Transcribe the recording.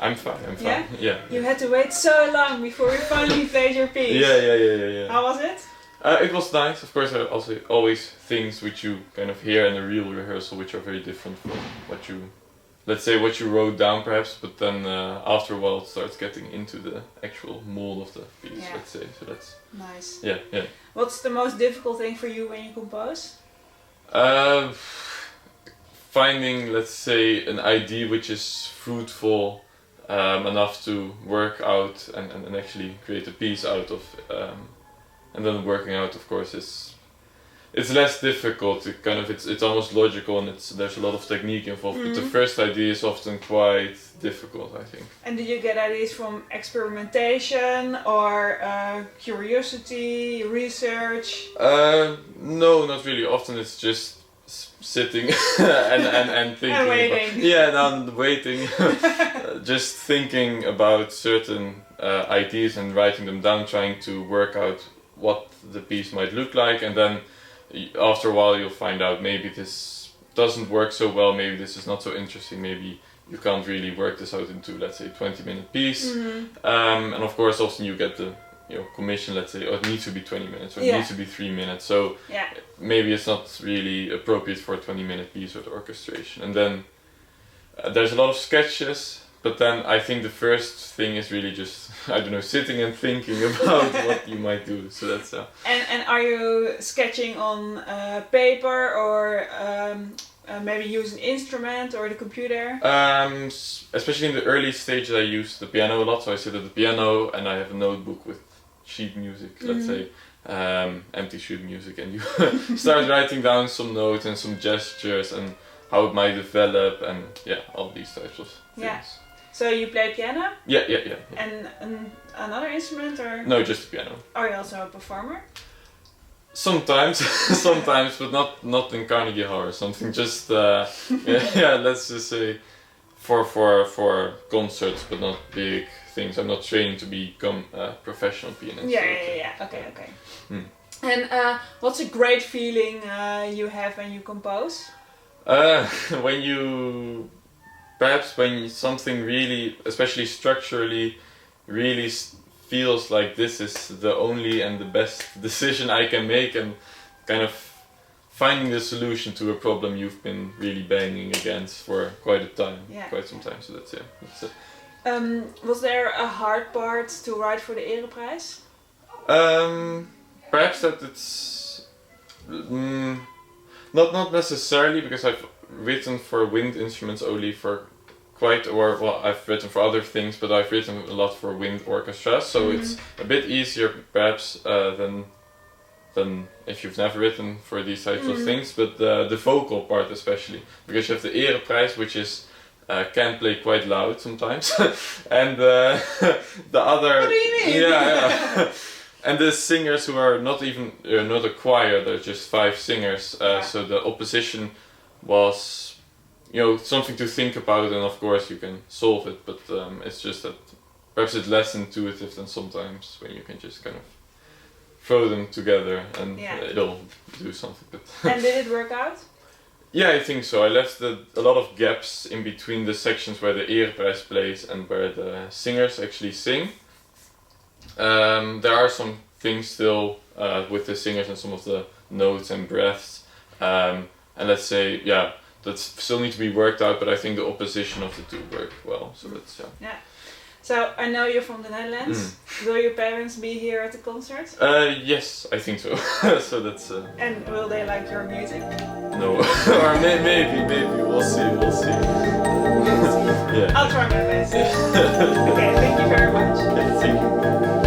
I'm fine. Yeah. You had to wait so long before you finally played your piece. Yeah. How was it? It was nice. Of course, there are also always things which you kind of hear in a real rehearsal which are very different from what you, let's say, what you wrote down perhaps, but then after a while it starts getting into the actual mold of the piece, let's say. So that's nice. Yeah. What's the most difficult thing for you when you compose? Finding, let's say, an idea which is fruitful enough to work out and actually create a piece out of, and then working out, of course, it's less difficult. It's almost logical, and there's a lot of technique involved. But the first idea is often quite difficult, I think. And did you get ideas from experimentation or curiosity, research? No, not really. Often it's just sitting and thinking. And waiting. And waiting. Just thinking about certain ideas and writing them down, trying to work out what the piece might look like, and then after a while you'll find out maybe this doesn't work so well, maybe this is not so interesting, maybe you can't really work this out into, let's say, 20-minute piece. And of course often you get the commission, let's say, it needs to be 20 minutes or it needs to be 3 minutes, so maybe it's not really appropriate for a 20-minute piece with orchestration. And then there's a lot of sketches, but then I think the first thing is really just, I don't know, sitting and thinking about what you might do. So that's And are you sketching on paper or maybe use an instrument or the computer? Especially in the early stages I use the piano a lot, so I sit at the piano and I have a notebook with sheet music, let's say, empty sheet music, and you start writing down some notes and some gestures and how it might develop, and all these types of things. So you play piano? Yeah. And another instrument, or? No, just the piano. Are you also a performer? Sometimes, but not in Carnegie Hall or something. Just let's just say for concerts, but not big things. I'm not training to become a professional pianist. Yeah. Okay. And what's a great feeling you have when you compose? When something really, especially structurally, really feels like this is the only and the best decision I can make, and kind of finding the solution to a problem you've been really banging against for quite some time. So that's it. Was there a hard part to write for the Ereprijs? Perhaps that it's not necessarily, because I've written for wind instruments only for I've written for other things, but I've written a lot for wind orchestras, so it's a bit easier perhaps than if you've never written for these types of things, but the vocal part especially, because you have the Ereprijs, which is can play quite loud sometimes, and the other... What do you mean? Yeah. And the singers who are not a choir, they're just 5 singers, so the opposition was something to think about, and of course you can solve it, but it's just that perhaps it's less intuitive than sometimes when you can just kind of throw them together and it'll do something. But and did it work out? Yeah, I think so. I left a lot of gaps in between the sections where the Ereprijs plays and where the singers actually sing. There are some things still with the singers and some of the notes and breaths, and let's say, that still need to be worked out, but I think the opposition of the two work well, so that's So I know you're from the Netherlands. Will your parents be here at the concert? Yes, I think so. So that's. And will they like your music? No, or maybe we'll see. I'll try my best. Okay, thank you very much. Thank you.